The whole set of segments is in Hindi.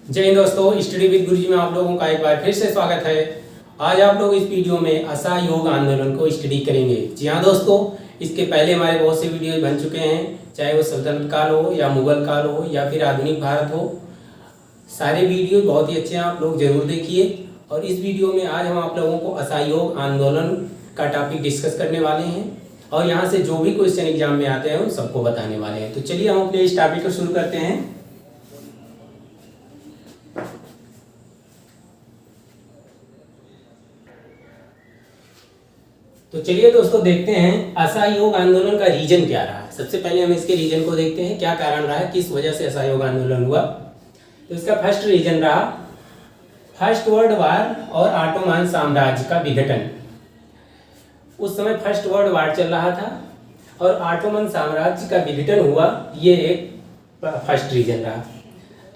जय हिंद दोस्तों, स्टडी विद गुरुजी में आप लोगों का एक बार फिर से स्वागत है। आज आप लोग इस वीडियो में असहयोग आंदोलन को स्टडी करेंगे। जी हाँ दोस्तों, इसके पहले हमारे बहुत से वीडियो बन चुके हैं, चाहे वो सल्तनत काल हो या मुगल काल हो या फिर आधुनिक भारत हो। सारे वीडियो बहुत ही अच्छे हैं, आप लोग जरूर देखिए। और इस वीडियो में आज हम आप लोगों को असहयोग आंदोलन का टॉपिक डिस्कस करने वाले हैं और यहाँ से जो भी क्वेश्चन एग्जाम में आते हैं उन सबको बताने वाले हैं। तो चलिए हम अपने इस टॉपिक को शुरू करते हैं। तो चलिए दोस्तों देखते हैं असहयोग आंदोलन का रीजन क्या रहा है। सबसे पहले हम इसके रीजन को देखते हैं, क्या कारण रहा है, किस वजह से असहयोग आंदोलन हुआ। तो इसका फर्स्ट रीजन रहा फर्स्ट वर्ल्ड वार और ऑटोमन साम्राज्य का विघटन। उस समय फर्स्ट वर्ल्ड वार चल रहा था और ऑटोमन साम्राज्य का विघटन हुआ, ये एक फर्स्ट रीजन रहा।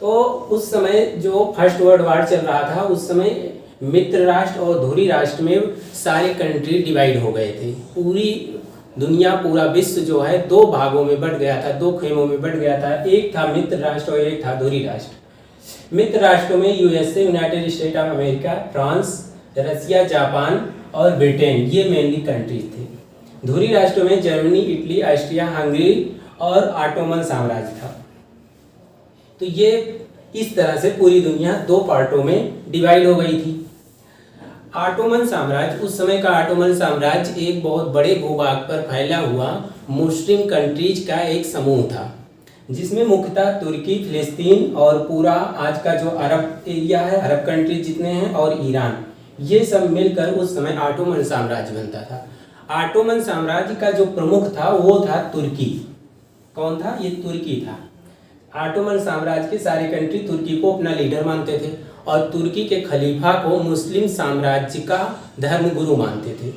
तो उस समय जो फर्स्ट वर्ल्ड वार चल रहा था, उस समय मित्र राष्ट्र और धुरी राष्ट्र में सारे कंट्री डिवाइड हो गए थे। पूरी दुनिया, पूरा विश्व जो है दो भागों में बट गया था, दो खेमों में बट गया था। एक था मित्र राष्ट्र और एक था धुरी राष्ट्र। मित्र राष्ट्रों में USA, United State of America, France, Russia, Japan और ब्रिटेन, ये मेनली कंट्रीज थे। धुरी राष्ट्रों में जर्मनी, इटली, ऑस्ट्रिया, हंगरी और ऑटोमन साम्राज्य था। तो ये इस तरह से पूरी दुनिया दो पार्टों में डिवाइड हो गई थी। ऑटोमन साम्राज्य, उस समय का ऑटोमन साम्राज्य एक बहुत बड़े भूभाग पर फैला हुआ मुस्लिम कंट्रीज का एक समूह था, जिसमें मुख्यतः तुर्की, फिलिस्तीन और पूरा आज का जो अरब एरिया है, अरब कंट्रीज जितने हैं और ईरान, ये सब मिलकर उस समय ऑटोमन साम्राज्य बनता था। ऑटोमन साम्राज्य का जो प्रमुख था वो था तुर्की। कौन था? ये तुर्की था। ऑटोमन साम्राज्य के सारे कंट्री तुर्की को अपना लीडर मानते थे और तुर्की के खलीफा को मुस्लिम साम्राज्य का धर्मगुरु मानते थे।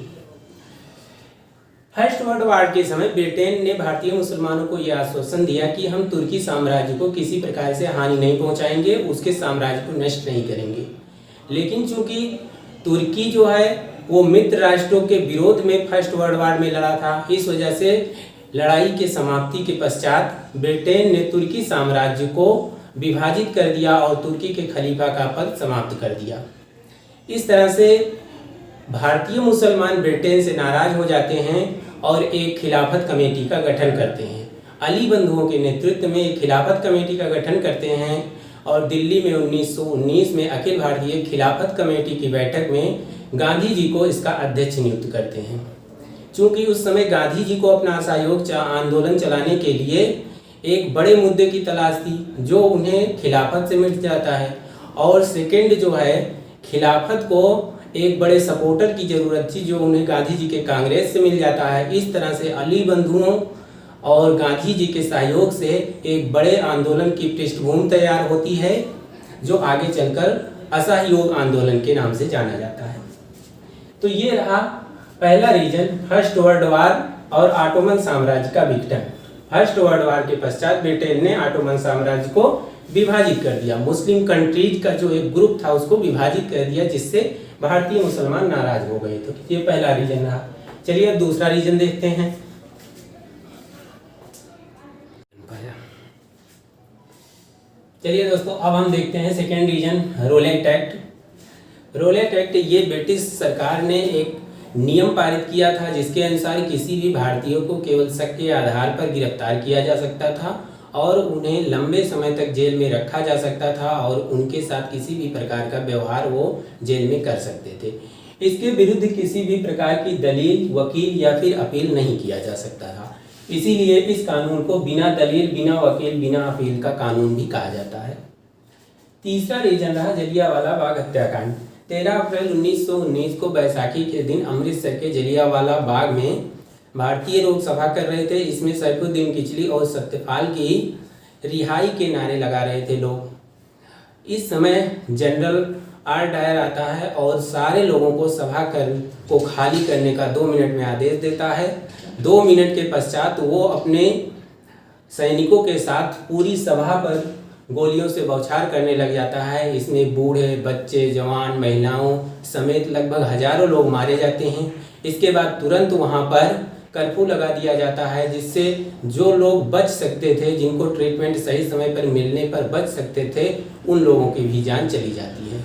फर्स्ट वर्ल्ड वार के समय ब्रिटेन ने भारतीय मुसलमानों को यह आश्वासन दिया कि हम तुर्की साम्राज्य को किसी प्रकार से हानि नहीं पहुंचाएंगे, उसके साम्राज्य को नष्ट नहीं करेंगे। लेकिन चूंकि तुर्की जो है वो मित्र राष्ट्रों के विरोध में फर्स्ट वर्ल्ड वार में लड़ा था, इस वजह से लड़ाई के समाप्ति के पश्चात ब्रिटेन ने तुर्की साम्राज्य को विभाजित कर दिया और तुर्की के खलीफा का पद समाप्त कर दिया। इस तरह से भारतीय मुसलमान ब्रिटेन से नाराज हो जाते हैं और एक खिलाफत कमेटी का गठन करते हैं। अली बंधुओं के नेतृत्व में एक खिलाफत कमेटी का गठन करते हैं और दिल्ली में 1919 में अखिल भारतीय खिलाफत कमेटी की बैठक में गांधी जी को इसका अध्यक्ष नियुक्त करते हैं। चूँकि उस समय गांधी जी को अपना असहयोग आंदोलन चलाने के लिए एक बड़े मुद्दे की तलाश थी जो उन्हें खिलाफत से मिल जाता है, और सेकंड जो है खिलाफत को एक बड़े सपोर्टर की ज़रूरत थी जो उन्हें गांधी जी के कांग्रेस से मिल जाता है। इस तरह से अली बंधुओं और गांधी जी के सहयोग से एक बड़े आंदोलन की पृष्ठभूमि तैयार होती है जो आगे चलकर असहयोग आंदोलन के नाम से जाना जाता है। तो ये रहा पहला रीजन, फर्स्ट वर्ल्ड वार और ऑटोमन साम्राज्य का विघटन। फर्स्ट वर्ल्ड वार के पश्चात ब्रिटेन ने ऑटोमन साम्राज्य को विभाजित कर दिया, मुस्लिम कंट्रीज का जो एक ग्रुप था उसको विभाजित कर दिया, जिससे भारतीय मुसलमान नाराज हो गए। तो ये पहला रीजन रहा। चलिए अब दूसरा रीजन देखते हैं। चलिए दोस्तों अब हम देखते हैं second reason, Rowlatt act. Rowlatt act, ये ब्रिटिश सरकार ने एक नियम पारित किया था जिसके अनुसार किसी भी भारतीय को केवल शक के आधार पर गिरफ्तार किया जा सकता था और उन्हें लंबे समय तक जेल में रखा जा सकता था और उनके साथ किसी भी प्रकार का व्यवहार वो जेल में कर सकते थे। इसके विरुद्ध किसी भी प्रकार की दलील, वकील या फिर अपील नहीं किया जा सकता था। इसीलिए इस कानून को बिना दलील, बिना वकील, बिना अपील का कानून भी कहा जाता है। तीसरा रीजन रहा जलियांवाला बाग हत्याकांड। 13 अप्रैल 1919 को बैसाखी के दिन अमृतसर के जलियांवाला बाग में भारतीय लोग सभा कर रहे थे। इसमें सैफुद्दीन किचली और सत्यपाल की रिहाई के नारे लगा रहे थे लोग। इस समय जनरल आर डायर आता है और सारे लोगों को सभा को खाली करने का 2 मिनट में आदेश देता है। 2 मिनट के पश्चात वो अपने सैनिकों के साथ पूरी सभा पर गोलियों से बौछार करने लग जाता है। इसमें बूढ़े, बच्चे, जवान, महिलाओं समेत लगभग हजारों लोग मारे जाते हैं। इसके बाद तुरंत वहाँ पर कर्फ्यू लगा दिया जाता है, जिससे जो लोग बच सकते थे, जिनको ट्रीटमेंट सही समय पर मिलने पर बच सकते थे, उन लोगों की भी जान चली जाती है।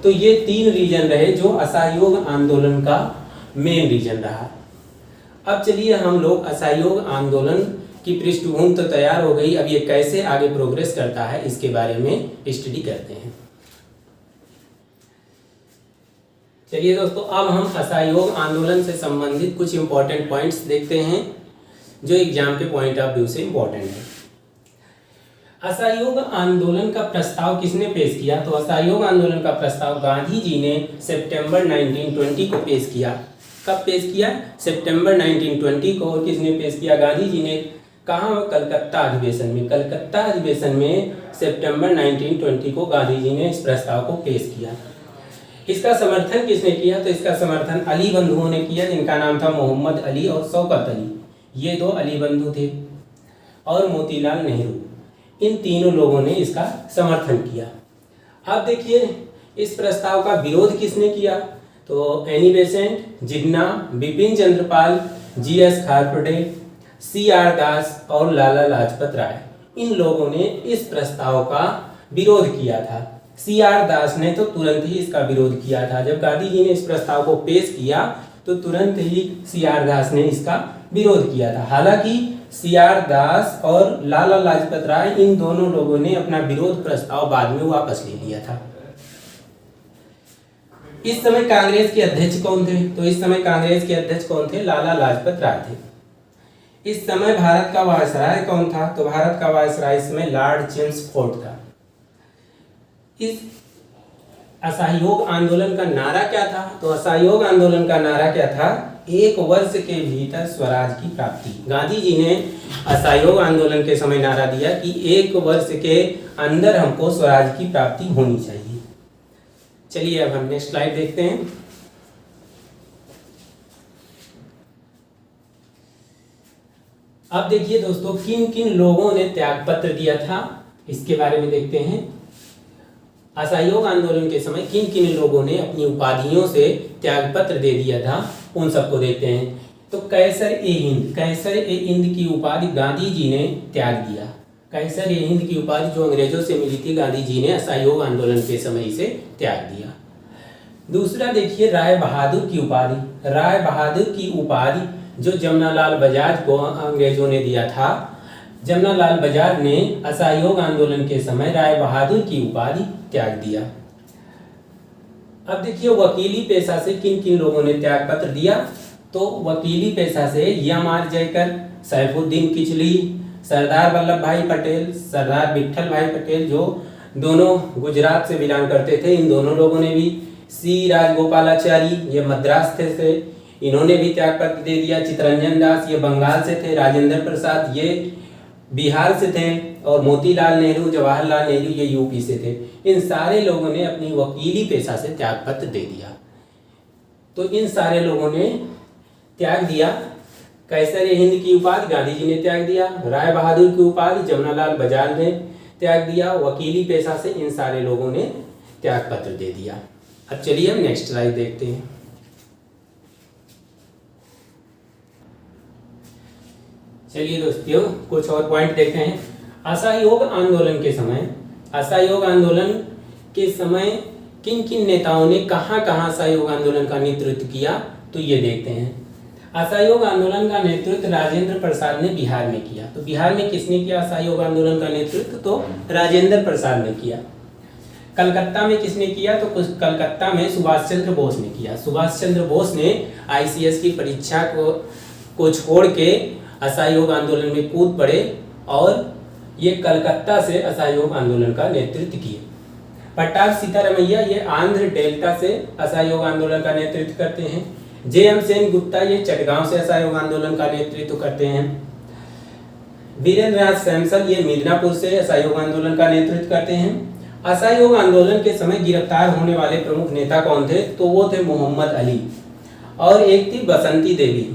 तो ये 3 रीजन रहे जो असहयोग आंदोलन का मेन रीजन रहा। अब चलिए हम लोग असहयोग आंदोलन की पृष्ठभूमि तो तैयार हो गई, अब ये कैसे आगे प्रोग्रेस करता है इसके बारे में स्टडी करते हैं। चलिए दोस्तों, अब हम असहयोग आंदोलन से संबंधित कुछ इंपॉर्टेंट पॉइंट्स देखते हैं जो एग्जाम के पॉइंट ऑफ व्यू से इंपॉर्टेंट है। असहयोग आंदोलन का प्रस्ताव किसने पेश किया? तो असहयोग आंदोलन का प्रस्ताव गांधी जी ने सितंबर 1920 को पेश किया। कब पेश किया? सितंबर 1920 को। और किसने पेश किया? गांधी जी ने। कहाँ? कलकत्ता अधिवेशन में। कलकत्ता अधिवेशन में सितंबर 1920 को गांधी जी ने इस प्रस्ताव को पेश किया। इसका समर्थन किसने किया? तो इसका समर्थन अली बंधुओं ने किया, जिनका नाम था मोहम्मद अली और शौकत अली। ये 2 अली बंधु थे, और मोतीलाल नेहरू। इन तीनों लोगों ने इसका समर्थन किया। अब देखिए इस प्रस्ताव का विरोध किसने किया? तो एनी बेसेंट, जिन्ना, बिपिन चंद्रपाल, जीएस खारपड़े, सीआर दास और लाला लाजपत राय। इन लोगों ने इस प्रस्ताव का विरोध किया था। सीआर दास ने तो तुरंत ही इसका विरोध किया था। जब गांधी जी ने इस प्रस्ताव को पेश किया तो तुरंत ही सीआर दास ने इसका विरोध किया था। हालांकि सीआर दास और लाला लाजपत राय, इन दोनों लोगों ने अपना विरोध प्रस्ताव बाद में वापस ले लिया था। इस समय कांग्रेस के अध्यक्ष कौन थे? तो इस समय कांग्रेस के अध्यक्ष कौन थे? लाला लाजपत राय थे। इस समय भारत का वायसराय कौन था? तो भारत का वायसराय इस समय लॉर्ड चेम्सफोर्ड था। इस असहयोग आंदोलन का नारा क्या था? तो असहयोग आंदोलन का नारा क्या था? 1 वर्ष के भीतर स्वराज की प्राप्ति। गांधी जी ने असहयोग आंदोलन के समय नारा दिया कि 1 वर्ष के अंदर हमको स्वराज की प्राप्ति होनी चाहिए। चलिए अब हम नेक्स्ट स्लाइड देखते हैं। अब देखिए दोस्तों, किन किन लोगों ने त्याग पत्र दिया था इसके बारे में देखते हैं। असहयोग आंदोलन के समय किन किन लोगों ने अपनी उपाधियों से त्याग पत्र दे दिया था, उन सबको देखते हैं। तो कैसर ए हिंद की उपाधि गांधी जी ने त्याग दिया। कैसर ए हिंद की उपाधि जो अंग्रेजों से मिली थी, गांधी जी ने असहयोग आंदोलन के समय इसे त्याग दिया। दूसरा देखिए, राय बहादुर की उपाधि। राय बहादुर की उपाधि जो जमनालाल बजाज को अंग्रेजों ने दिया था, जमनालाल बजाज ने असहयोग आंदोलन के समय राय बहादुर की उपाधि त्याग दिया। अब देखिए वकीली पेशा से किन किन लोगों ने त्याग पत्र दिया। तो वकीली पेशा से एम.आर. जयकर, सैफुद्दीन किचली, सरदार वल्लभ भाई पटेल, सरदार विट्ठल भाई पटेल, जो दोनों गुजरात से बिलोंग करते थे, इन दोनों लोगों ने भी। सी राजगोपालाचारी, ये मद्रास थे, इन्होंने भी त्याग पत्र दे दिया। चित्तरंजन दास, ये बंगाल से थे। राजेंद्र प्रसाद, ये बिहार से थे। और मोतीलाल नेहरू, जवाहरलाल नेहरू, ये यूपी से थे। इन सारे लोगों ने अपनी वकीली पेशा से त्याग पत्र दे दिया। तो इन सारे लोगों ने त्याग दिया। कैसर ए हिंद की उपाधि गांधी जी ने त्याग दिया। राय बहादुर की उपाधि जमनालाल बजाज ने त्याग दिया। वकीली पेशा से इन सारे लोगों ने त्याग पत्र दे दिया। अब चलिए हम नेक्स्ट स्लाइड देखते हैं। चलिए दोस्तों, कुछ और पॉइंट देखते हैं। असहयोग आंदोलन के समय किन किन नेताओं ने कहां कहां असहयोग आंदोलन का नेतृत्व किया, तो ये देखते हैं। असहयोग आंदोलन का नेतृत्व राजेंद्र प्रसाद ने बिहार में किया। तो बिहार में किसने किया असहयोग आंदोलन का नेतृत्व? तो राजेंद्र प्रसाद ने किया। कलकत्ता में किसने किया? तो कलकत्ता में सुभाष चंद्र बोस ने किया। सुभाष चंद्र बोस ने ICS की परीक्षा को छोड़ के असहयोग आंदोलन में कूद पड़े और ये कलकत्ता से असहयोग आंदोलन का नेतृत्व किए। पट्टाभ सीतारामैया, ये आंध्र डेल्टा से असहयोग आंदोलन का नेतृत्व करते हैं। J.M. सेनगुप्ता, ये चटगांव से असहयोग आंदोलन का नेतृत्व करते हैं। वीरेंद्र नाथ सैमसल, ये मिदनापुर से असहयोग आंदोलन का नेतृत्व करते हैं। असहयोग आंदोलन के समय गिरफ्तार होने वाले प्रमुख नेता कौन थे? तो वो थे मोहम्मद अली और एक थी बसंती देवी।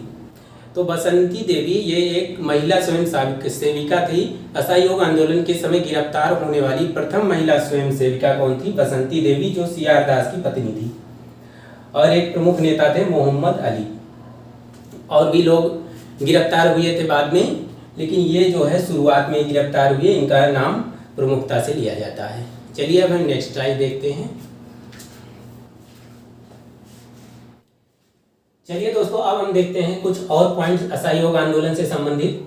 तो बसंती देवी ये एक महिला स्वयं सेविका थी। असहयोग आंदोलन के समय गिरफ्तार होने वाली प्रथम महिला स्वयं सेविका कौन थी? बसंती देवी, जो सीआर दास की पत्नी थी। और एक प्रमुख नेता थे मोहम्मद अली। और भी लोग गिरफ्तार हुए थे बाद में, लेकिन ये जो है शुरुआत में गिरफ्तार हुए, इनका नाम प्रमुखता से लिया जाता है। चलिए अब हम नेक्स्ट स्लाइड देखते हैं। चलिए दोस्तों, अब हम देखते हैं कुछ और पॉइंट्स असहयोग आंदोलन से संबंधित।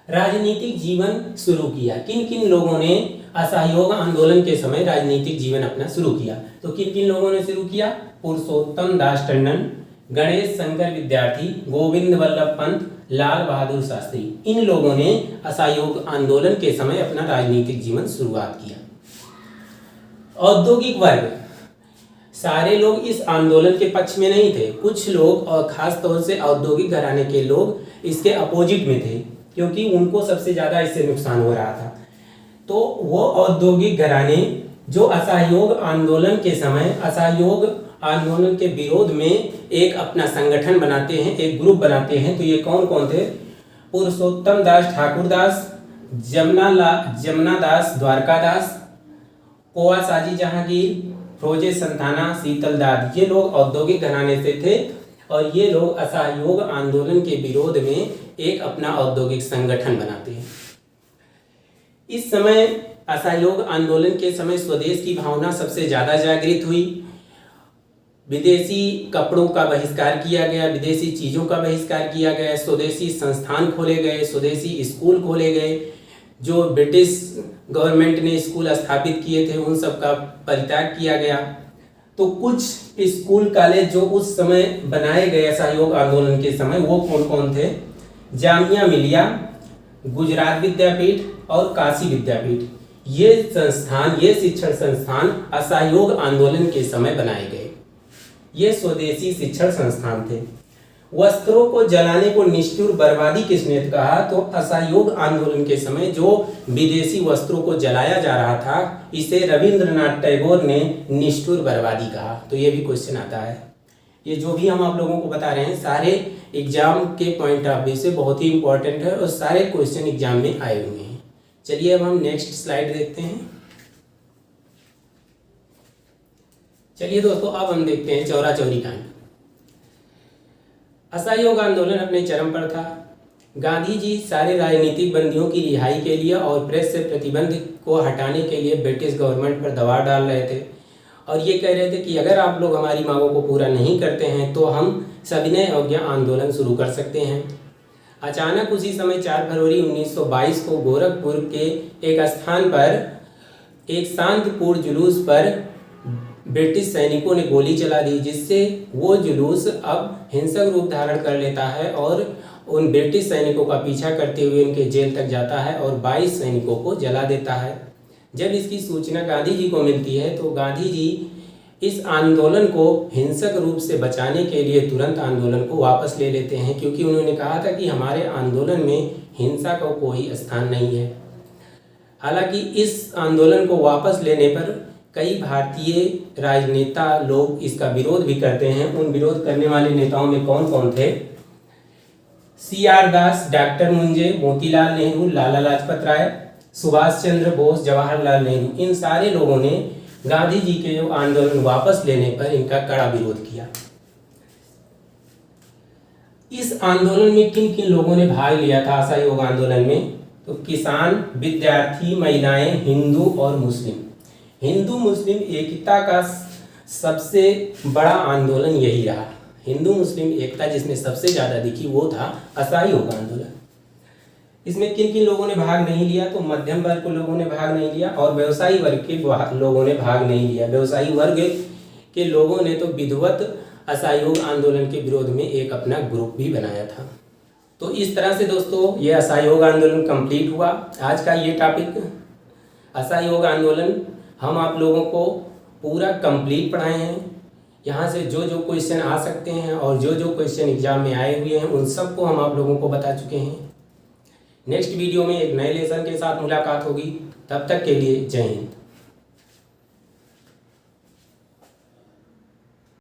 राजनीतिक जीवन शुरू किया। किन किन लोगों ने असहयोग आंदोलन के समय राजनीतिक जीवन अपना शुरू किया? तो किन किन लोगों ने शुरू किया? पुरुषोत्तम दास टंडन, गणेश शंकर विद्यार्थी, गोविंद वल्लभ पंत, लाल बहादुर शास्त्री। इन लोगों ने असहयोग आंदोलन के समय अपना राजनीतिक जीवन शुरुआत किया। औद्योगिक वर्ग, सारे लोग इस आंदोलन के पक्ष में नहीं थे। कुछ लोग और खास तौर से औद्योगिक घराने के लोग इसके अपोजिट में थे, क्योंकि उनको सबसे ज़्यादा इससे नुकसान हो रहा था। तो वो औद्योगिक घराने जो असहयोग आंदोलन के समय असहयोग आंदोलन के विरोध में एक अपना संगठन बनाते हैं, एक ग्रुप बनाते हैं। तो ये कौन कौन थे? पुरुषोत्तम दास ठाकुरदास, जमुना दास द्वारकादास, कोआ साजी जहांगीर, रोजे संताना, शीतल दाद। ये लोग औद्योगिक घराने से थे और ये लोग असहयोग आंदोलन के विरोध में एक अपना औद्योगिक संगठन बनाते हैं। इस समय असहयोग आंदोलन के समय स्वदेश की भावना सबसे ज़्यादा जागृत हुई। विदेशी कपड़ों का बहिष्कार किया गया, विदेशी चीज़ों का बहिष्कार किया गया, स्वदेशी संस्थान खोले गए, स्वदेशी स्कूल खोले गए। जो ब्रिटिश गवर्नमेंट ने स्कूल स्थापित किए थे उन सब का परित्याग किया गया। तो कुछ स्कूल कॉलेज जो उस समय बनाए गए असहयोग आंदोलन के समय, वो कौन कौन थे? जामिया मिलिया, गुजरात विद्यापीठ और काशी विद्यापीठ। ये संस्थान, ये शिक्षण संस्थान असहयोग आंदोलन के समय बनाए गए। ये स्वदेशी शिक्षण संस्थान थे। वस्त्रों को जलाने को निष्ठुर बर्बादी किसने कहा? तो असहयोग आंदोलन के समय जो विदेशी वस्त्रों को जलाया जा रहा था, इसे रविंद्रनाथ टैगोर ने निष्ठुर बर्बादी कहा। तो ये भी क्वेश्चन आता है। ये जो भी हम आप लोगों को बता रहे हैं सारे एग्जाम के पॉइंट ऑफ व्यू से बहुत ही इंपॉर्टेंट है और सारे क्वेश्चन एग्जाम में आए हुए हैं। चलिए अब हम नेक्स्ट स्लाइड देखते हैं। चलिए दोस्तों, अब हम देखते हैं चौरा चौरी कांड। असहयोग आंदोलन अपने चरम पर था। गांधी जी सारे राजनीतिक बंदियों की रिहाई के लिए और प्रेस से प्रतिबंध को हटाने के लिए ब्रिटिश गवर्नमेंट पर दबाव डाल रहे थे और ये कह रहे थे कि अगर आप लोग हमारी मांगों को पूरा नहीं करते हैं तो हम सविनय अवज्ञा आंदोलन शुरू कर सकते हैं। अचानक उसी समय 4 फरवरी 1922 को गोरखपुर के एक स्थान पर एक शांतिपूर्ण जुलूस पर ब्रिटिश सैनिकों ने गोली चला दी, जिससे वो जुलूस अब हिंसक रूप धारण कर लेता है और उन ब्रिटिश सैनिकों का पीछा करते हुए उनके जेल तक जाता है और 22 सैनिकों को जला देता है। जब इसकी सूचना गांधी जी को मिलती है तो गांधी जी इस आंदोलन को हिंसक रूप से बचाने के लिए तुरंत आंदोलन को वापस ले लेते हैं, क्योंकि उन्होंने कहा था कि हमारे आंदोलन में हिंसा का कोई स्थान नहीं है। हालांकि इस आंदोलन को वापस लेने पर कई भारतीय राजनेता लोग इसका विरोध भी करते हैं। उन विरोध करने वाले नेताओं में कौन कौन थे? CR दास, डॉक्टर मुंजे, मोतीलाल नेहरू, लाला लाजपत राय, सुभाष चंद्र बोस, जवाहरलाल नेहरू। इन सारे लोगों ने गांधी जी के जो आंदोलन वापस लेने पर इनका कड़ा विरोध किया। इस आंदोलन में किन किन लोगों ने भाग लिया था असहयोग आंदोलन में? तो किसान, विद्यार्थी, महिलाएं, हिंदू और मुस्लिम। हिंदू मुस्लिम एकता का सबसे बड़ा आंदोलन यही रहा। हिंदू मुस्लिम एकता जिसमें सबसे ज़्यादा दिखी वो था असहयोग आंदोलन। इसमें किन किन लोगों ने भाग नहीं लिया? तो मध्यम वर्ग के लोगों ने भाग नहीं लिया और व्यवसायी वर्ग के लोगों ने भाग नहीं लिया। व्यवसायी वर्ग के लोगों ने तो विधिवत असहयोग आंदोलन के विरोध में एक अपना ग्रुप भी बनाया था। तो इस तरह से दोस्तों ये असहयोग आंदोलन कंप्लीट हुआ। आज का ये टॉपिक असहयोग आंदोलन हम आप लोगों को पूरा कंप्लीट पढ़ाए हैं। यहाँ से जो जो क्वेश्चन आ सकते हैं और जो जो क्वेश्चन एग्जाम में आए हुए हैं उन सबको हम आप लोगों को बता चुके हैं। नेक्स्ट वीडियो में एक नए लेसन के साथ मुलाकात होगी। तब तक के लिए जय हिंद।